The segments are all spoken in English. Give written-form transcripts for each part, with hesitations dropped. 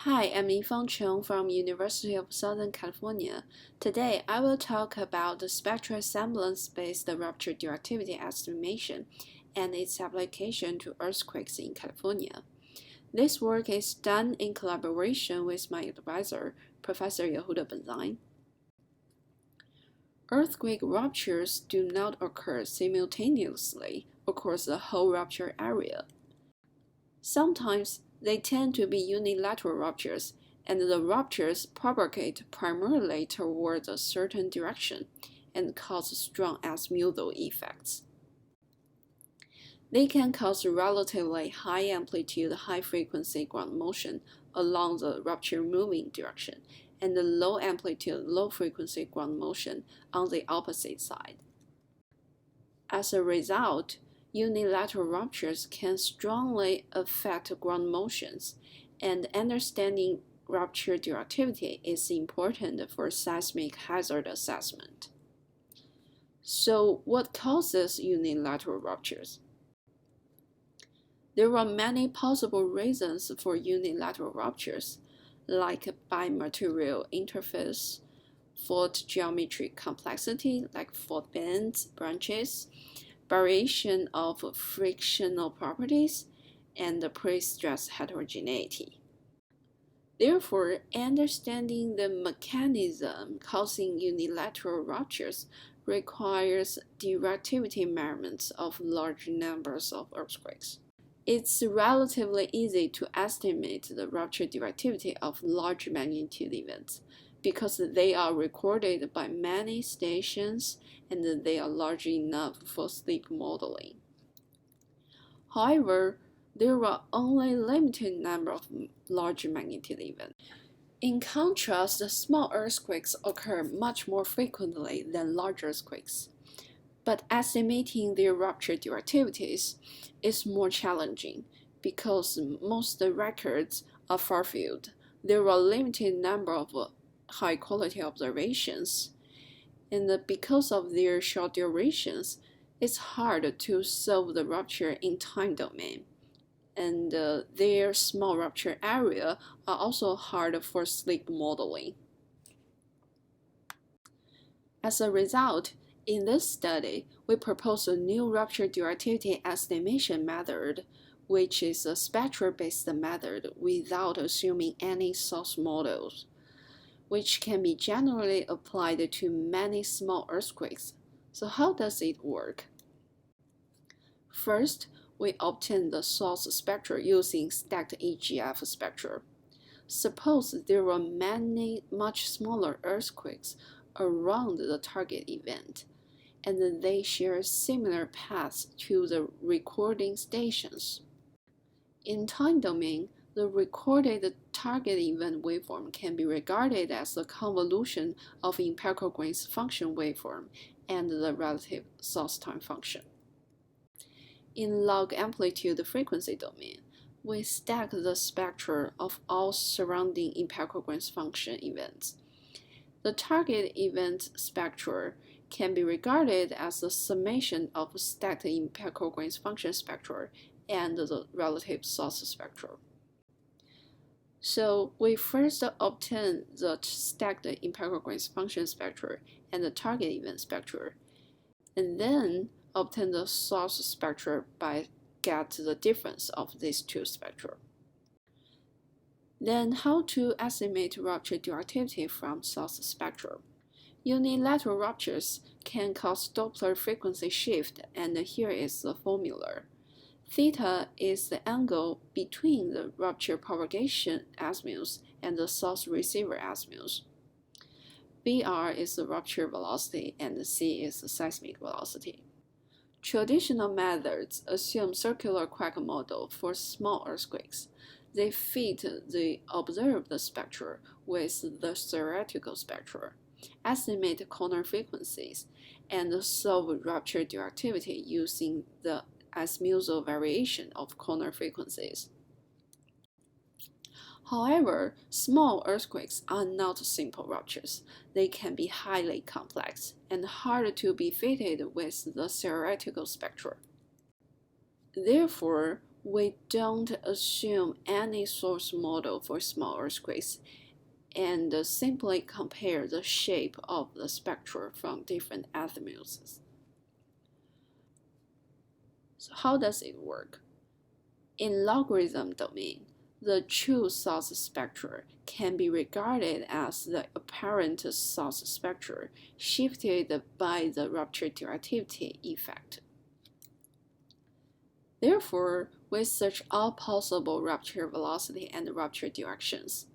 Hi, I'm Yifang Cheng from University of Southern California. Today, I will talk about the spectral semblance-based rupture directivity estimation and its application to earthquakes in California. This work is done in collaboration with my advisor, Professor Yehuda Ben-Zine. Earthquake ruptures do not occur simultaneously across the whole rupture area. Sometimes they tend to be unilateral ruptures, and the ruptures propagate primarily towards a certain direction and cause strong azimuthal effects. They can cause relatively high amplitude, high frequency ground motion along the rupture moving direction, and the low amplitude, low frequency ground motion on the opposite side. As a result, unilateral ruptures can strongly affect ground motions, and understanding rupture directivity is important for seismic hazard assessment. So, what causes unilateral ruptures? There are many possible reasons for unilateral ruptures, like bimaterial interface, fault geometric complexity, like fault bands, branches, variation of frictional properties, and pre-stress heterogeneity. Therefore, understanding the mechanism causing unilateral ruptures requires directivity measurements of large numbers of earthquakes. It's relatively easy to estimate the rupture directivity of large magnitude events because they are recorded by many stations and they are large enough for sleep modeling. However, there are only a limited number of large magnitude events. In contrast, small earthquakes occur much more frequently than large earthquakes. But estimating their rupture directivities is more challenging because most records are far-field. There are a limited number of high-quality observations, and because of their short durations, it's hard to solve the rupture in time domain. And their small rupture area are also hard for sleep modeling. As a result, in this study, we propose a new rupture directivity estimation method, which is a spectra-based method without assuming any source models, which can be generally applied to many small earthquakes. So how does it work? First, we obtain the source spectra using stacked EGF spectra. Suppose there are many much smaller earthquakes around the target event, and they share similar paths to the recording stations. In time domain, the recorded target event waveform can be regarded as a convolution of empirical Green's function waveform and the relative source time function. In log amplitude frequency domain, we stack the spectra of all surrounding empirical Green's function events. The target event spectra can be regarded as a summation of stacked empirical Green's function spectra and the relative source spectra. So we first obtain the stacked empirical Green's function spectra and the target event spectra, and then obtain the source spectra by get the difference of these two spectra. Then how to estimate rupture directivity from source spectra? Unilateral ruptures can cause Doppler frequency shift, and here is the formula. Theta is the angle between the rupture propagation azimuths and the source receiver azimuths. Br is the rupture velocity, and C is the seismic velocity. Traditional methods assume circular quark model for small earthquakes. They fit the observed spectra with the theoretical spectra, estimate corner frequencies, and solve rupture directivity using the azimuthal variation of corner frequencies. However, small earthquakes are not simple ruptures. They can be highly complex and hard to be fitted with the theoretical spectra. Therefore, we don't assume any source model for small earthquakes and simply compare the shape of the spectra from different azimuths. So how does it work? In logarithm domain, the true source spectra can be regarded as the apparent source spectra shifted by the rupture directivity effect. Therefore, we search all possible rupture velocity and rupture directions.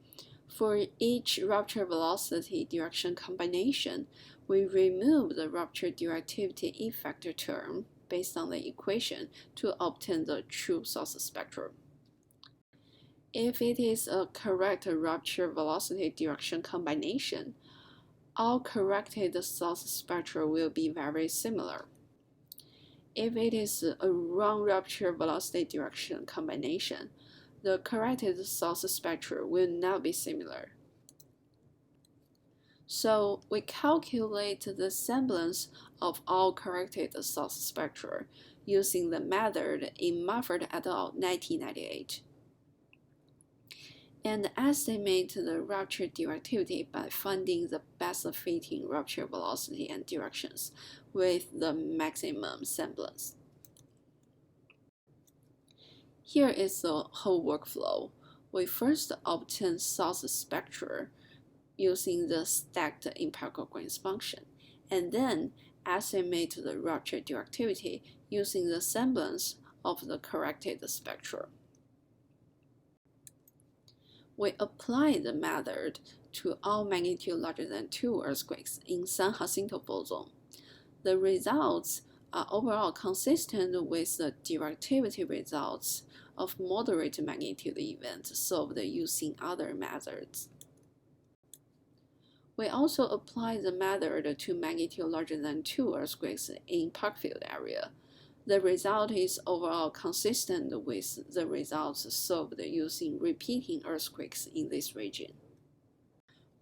For each rupture velocity direction combination, we remove the rupture directivity effect term based on the equation to obtain the true source spectrum. If it is a correct rupture velocity direction combination, all corrected source spectra will be very similar. If it is a wrong rupture velocity direction combination, the corrected source spectra will not be similar. So we calculate the semblance of all corrected source spectra using the method in Mufford et al. 1998, and estimate the rupture directivity by finding the best fitting rupture velocity and directions with the maximum semblance. Here is the whole workflow. We first obtain source spectra using the stacked empirical Green's function, and then estimate the rupture directivity using the semblance of the corrected spectra. We apply the method to all magnitude larger than 2 earthquakes in San Jacinto fault zone. The results are overall consistent with the directivity results of moderate magnitude events solved using other methods. We also apply the method to magnitude larger than 2 earthquakes in Parkfield area. The result is overall consistent with the results solved using repeating earthquakes in this region.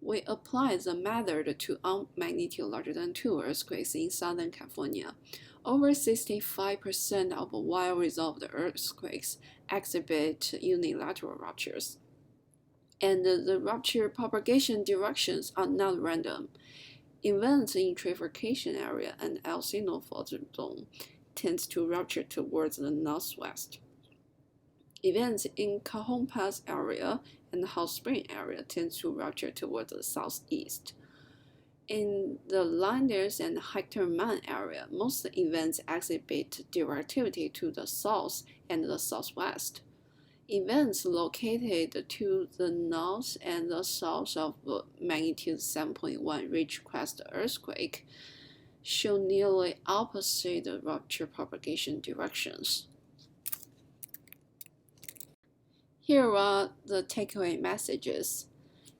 We apply the method to all magnitude larger than 2 earthquakes in Southern California. Over 65% of well-resolved earthquakes exhibit unilateral ruptures, and the rupture propagation directions are not random. Events in trifurcation area and Encino fault zone tends to rupture towards the northwest. Events in Cajon Pass area and Hot Spring area tend to rupture towards the southeast. In the Linders and Hector Man area, most events exhibit directivity to the south and the southwest. Events located to the north and the south of magnitude 7.1 Ridgecrest earthquake show nearly opposite rupture propagation directions. Here are the takeaway messages.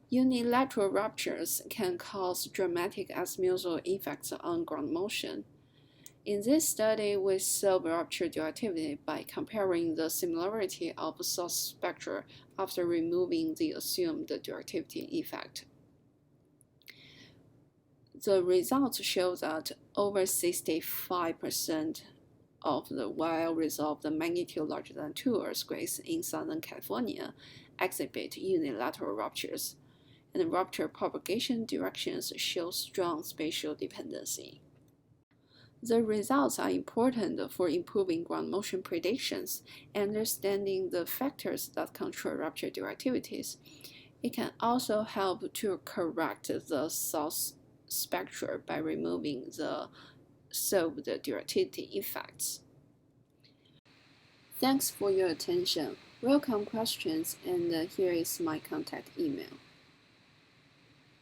Unilateral ruptures can cause dramatic azimuthal effects on ground motion. In this study, we solve rupture directivity by comparing the similarity of source spectra after removing the assumed directivity effect. The results show that over 65% of the well-resolved magnitude larger than 2 earthquakes in Southern California exhibit unilateral ruptures, and rupture propagation directions show strong spatial dependency. The results are important for improving ground motion predictions and understanding the factors that control rupture directivities. It can also help to correct the source spectra by removing the solved directivity effects. Thanks for your attention. Welcome questions, and here is my contact email.